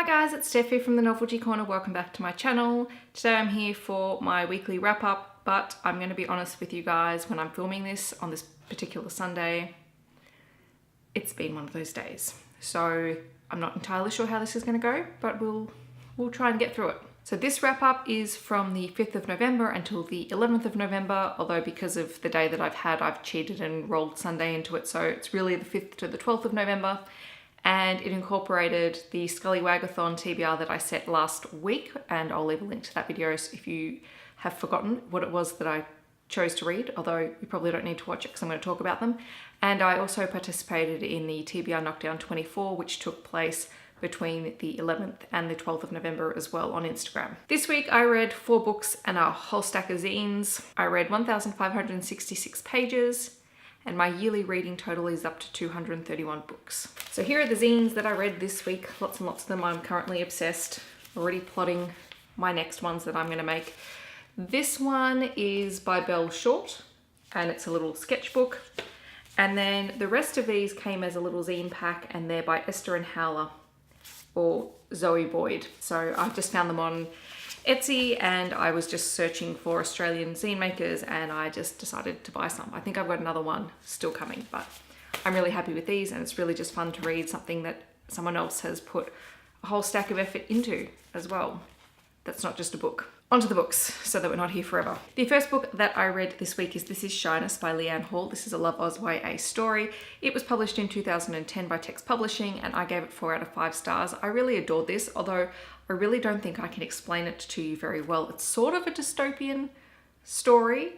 Hi guys, it's Steffi from the Novelty Corner. Welcome back to my channel. Today I'm here for my weekly wrap up, but I'm going to be honest with you guys, when I'm filming this on this particular Sunday, it's been one of those days. So I'm not entirely sure how this is going to go, but we'll try and get through it. So this wrap up is from the 5th of November until the 11th of November, although because of the day that I've had, I've cheated and rolled Sunday into it. So it's really the 5th to the 12th of November. And it incorporated the Scallywagathon TBR that I set last week, and I'll leave a link to that video if you have forgotten what it was that I chose to read, although you probably don't need to watch it because I'm going to talk about them. And I also participated in the TBR Knockdown 24, which took place between the 11th and the 12th of November as well on Instagram. This week I read 4 books and a whole stack of zines. I read 1,566 pages. And my yearly reading total is up to 231 books. So here are the zines that I read this week. Lots and lots of them. I'm currently obsessed, already plotting my next ones that I'm going to make. This one is by Belle Short, and it's a little sketchbook. And then the rest of these came as a little zine pack, and they're by Esther and Howler, or Zoe Boyd. So I've just found them on Etsy, and I was just searching for Australian zine makers, and I just decided to buy some. I think I've got another one still coming, but I'm really happy with these, and it's really just fun to read something that someone else has put a whole stack of effort into as well. That's not just a book. Onto the books, so that we're not here forever. The first book that I read this week is This Is Shyness by Leanne Hall. This is a Love Oz YA story. It was published in 2010 by Text Publishing, and I gave it 4 out of 5 stars. I really adored this, although I really don't think I can explain it to you very well. It's sort of a dystopian story.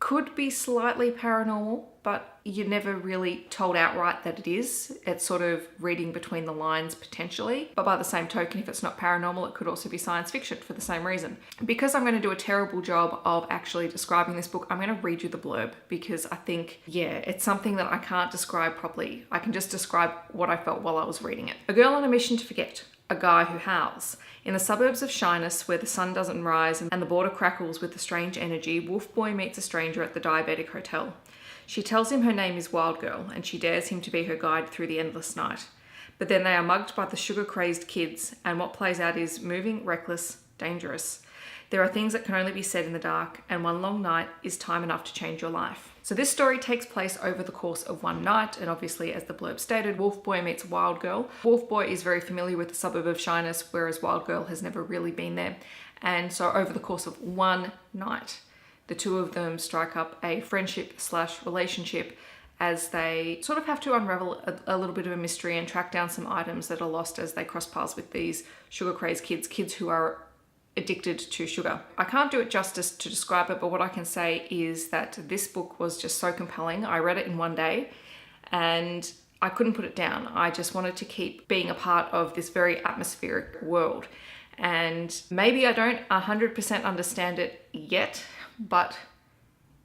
Could be slightly paranormal, but you're never really told outright that it is. It's sort of reading between the lines potentially. But by the same token, if it's not paranormal, it could also be science fiction for the same reason. Because I'm going to do a terrible job of actually describing this book, I'm going to read you the blurb because I think, yeah, it's something that I can't describe properly. I can just describe what I felt while I was reading it. A girl on a mission to forget. A guy who howls. In the suburbs of Shyness, where the sun doesn't rise and the border crackles with the strange energy, Wolf Boy meets a stranger at the Diabetic Hotel. She tells him her name is Wild Girl, and she dares him to be her guide through the endless night. But then they are mugged by the sugar-crazed kids, and what plays out is moving, reckless, dangerous. There are things that can only be said in the dark, and one long night is time enough to change your life. So this story takes place over the course of one night, and obviously, as the blurb stated, Wolf Boy meets Wild Girl. Wolf Boy is very familiar with the suburb of Shyness, whereas Wild Girl has never really been there. And so over the course of one night, the two of them strike up a friendship/relationship as they sort of have to unravel a little bit of a mystery and track down some items that are lost as they cross paths with these sugar-crazed kids who are addicted to sugar. I can't do it justice to describe it, but what I can say is that this book was just so compelling. I read it in one day and I couldn't put it down. I just wanted to keep being a part of this very atmospheric world. And maybe I don't 100% understand it yet, but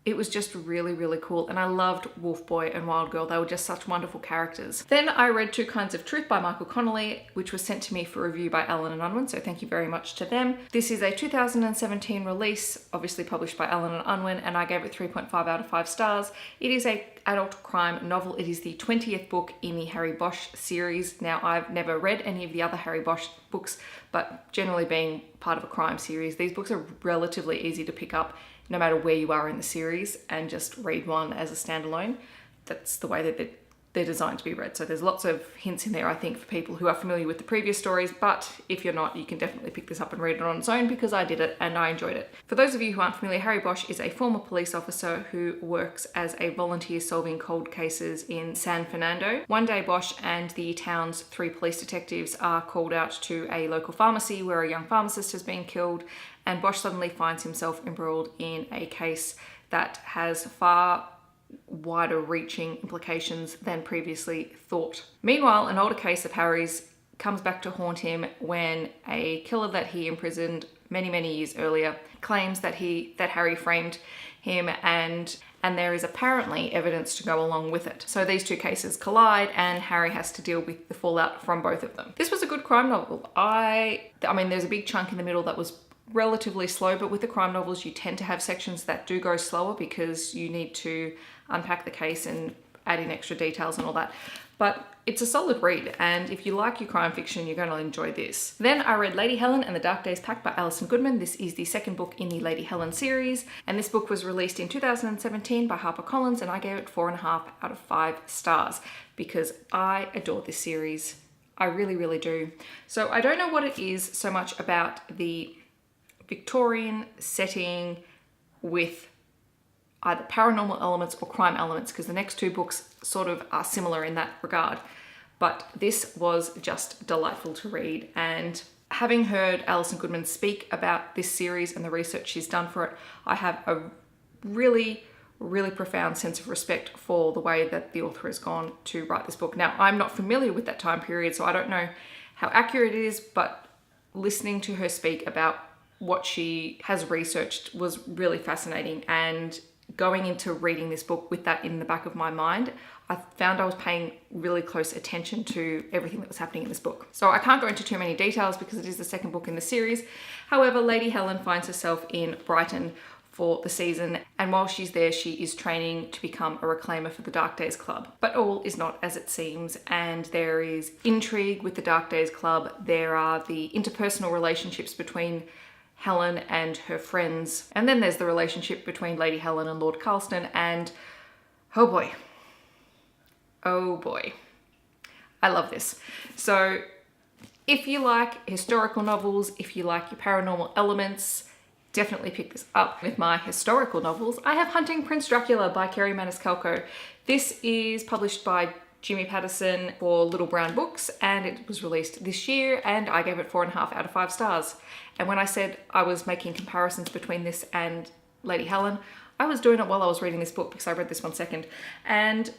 it was just really, really cool. And I loved Wolf Boy and Wild Girl. They were just such wonderful characters. Then I read Two Kinds of Truth by Michael Connolly, which was sent to me for review by Allen and Unwin. So thank you very much to them. This is a 2017 release, obviously published by Allen and Unwin, and I gave it 3.5 out of 5 stars. It is an adult crime novel. It is the 20th book in the Harry Bosch series. Now, I've never read any of the other Harry Bosch books, but generally being part of a crime series, these books are relatively easy to pick up no matter where you are in the series, and just read one as a standalone. That's the way that they're designed to be read. So there's lots of hints in there, I think, for people who are familiar with the previous stories, but if you're not, you can definitely pick this up and read it on its own because I did it and I enjoyed it. For those of you who aren't familiar, Harry Bosch is a former police officer who works as a volunteer solving cold cases in San Fernando. One day, Bosch and the town's 3 police detectives are called out to a local pharmacy where a young pharmacist has been killed, and Bosch suddenly finds himself embroiled in a case that has far wider reaching implications than previously thought. Meanwhile, an older case of Harry's comes back to haunt him when a killer that he imprisoned many, many years earlier claims that Harry framed him, and there is apparently evidence to go along with it. So these two cases collide and Harry has to deal with the fallout from both of them. This was a good crime novel. I mean, there's a big chunk in the middle that was relatively slow, but with the crime novels, you tend to have sections that do go slower because you need to unpack the case and add in extra details and all that. But it's a solid read, and if you like your crime fiction, you're going to enjoy this. Then I read Lady Helen and the Dark Days Pact by Alison Goodman. This is the second book in the Lady Helen series, and this book was released in 2017 by HarperCollins, and I gave it 4.5 out of 5 stars because I adore this series. I really, really do. So I don't know what it is so much about the Victorian setting with either paranormal elements or crime elements, because the next two books sort of are similar in that regard. But this was just delightful to read. And having heard Alison Goodman speak about this series and the research she's done for it, I have a really, really profound sense of respect for the way that the author has gone to write this book. Now, I'm not familiar with that time period, so I don't know how accurate it is, but listening to her speak about what she has researched was really fascinating. And going into reading this book with that in the back of my mind, I found I was paying really close attention to everything that was happening in this book. So I can't go into too many details because it is the second book in the series. However, Lady Helen finds herself in Brighton for the season, and while she's there, she is training to become a reclaimer for the Dark Days Club. But all is not as it seems, and there is intrigue with the Dark Days Club. There are the interpersonal relationships between Helen and her friends. And then there's the relationship between Lady Helen and Lord Carlston, and oh boy, I love this. So if you like historical novels, if you like your paranormal elements, definitely pick this up. With my historical novels, I have Hunting Prince Dracula by Kerri Maniscalco. This is published by Jimmy Patterson for Little Brown Books, and it was released this year, and I gave it 4.5 out of 5 stars. And when I said I was making comparisons between this and Lady Helen, I was doing it while I was reading this book because I read this one second. And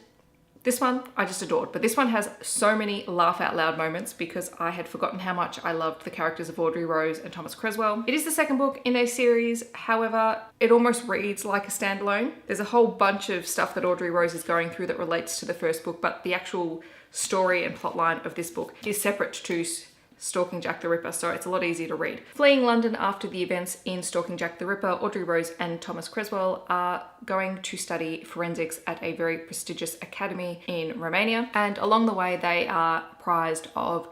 this one I just adored, but this one has so many laugh out loud moments because I had forgotten how much I loved the characters of Audrey Rose and Thomas Creswell. It is the second book in a series, however, it almost reads like a standalone. There's a whole bunch of stuff that Audrey Rose is going through that relates to the first book, but the actual story and plotline of this book is separate to Stalking Jack the Ripper, so it's a lot easier to read. Fleeing London after the events in Stalking Jack the Ripper, Audrey Rose and Thomas Creswell are going to study forensics at a very prestigious academy in Romania, and along the way they are apprised of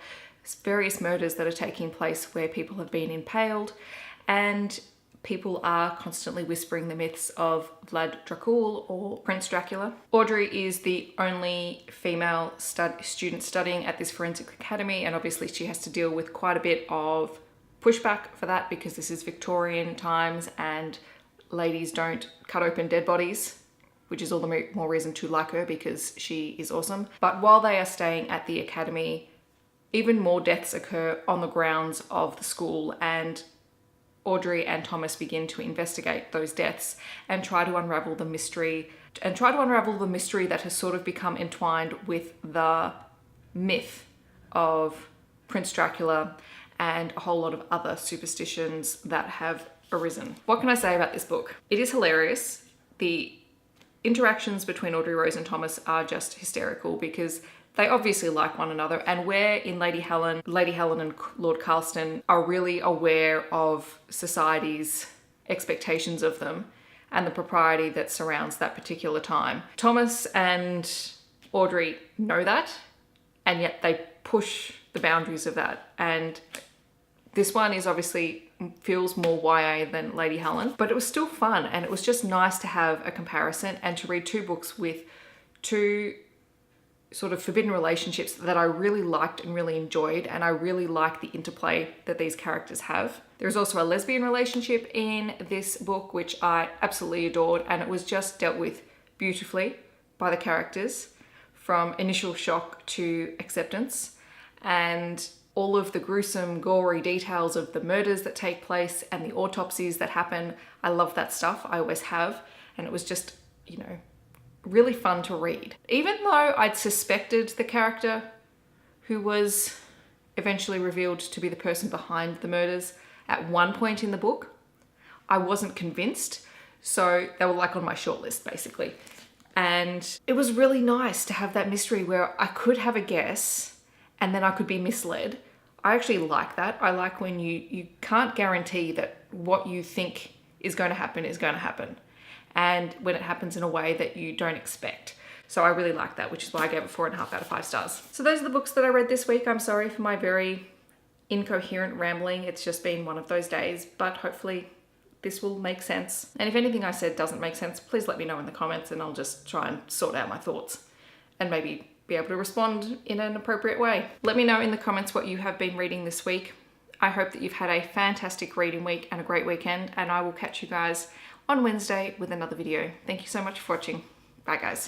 various murders that are taking place where people have been impaled, and people are constantly whispering the myths of Vlad Dracul or Prince Dracula. Audrey is the only female student studying at this forensic academy, and obviously she has to deal with quite a bit of pushback for that because this is Victorian times and ladies don't cut open dead bodies, which is all the more reason to like her because she is awesome. But while they are staying at the academy, even more deaths occur on the grounds of the school, and Audrey and Thomas begin to investigate those deaths and try to unravel the mystery that has sort of become entwined with the myth of Prince Dracula and a whole lot of other superstitions that have arisen. What can I say about this book? It is hilarious. The interactions between Audrey Rose and Thomas are just hysterical because they obviously like one another, and where in Lady Helen and Lord Carlston are really aware of society's expectations of them and the propriety that surrounds that particular time. Thomas and Audrey know that, and yet they push the boundaries of that. And this one is obviously feels more YA than Lady Helen, but it was still fun, and it was just nice to have a comparison and to read two books with two sort of forbidden relationships that I really liked and really enjoyed, and I really like the interplay that these characters have. There's also a lesbian relationship in this book, which I absolutely adored, and it was just dealt with beautifully by the characters from initial shock to acceptance, and all of the gruesome, gory details of the murders that take place and the autopsies that happen. I love that stuff, I always have, and it was just, really fun to read. Even though I'd suspected the character who was eventually revealed to be the person behind the murders at one point in the book, I wasn't convinced. So they were like on my shortlist basically. And it was really nice to have that mystery where I could have a guess and then I could be misled. I actually like that. I like when you can't guarantee that what you think is going to happen is going to happen, and when it happens in a way that you don't expect. So I really like that, which is why I gave it 4.5 out of 5 stars. So those are the books that I read this week. I'm sorry for my very incoherent rambling. It's just been one of those days, but hopefully this will make sense. And if anything I said doesn't make sense, please let me know in the comments and I'll just try and sort out my thoughts and maybe be able to respond in an appropriate way. Let me know in the comments what you have been reading this week. I hope that you've had a fantastic reading week and a great weekend, and I will catch you guys on Wednesday with another video. Thank you so much for watching. Bye guys.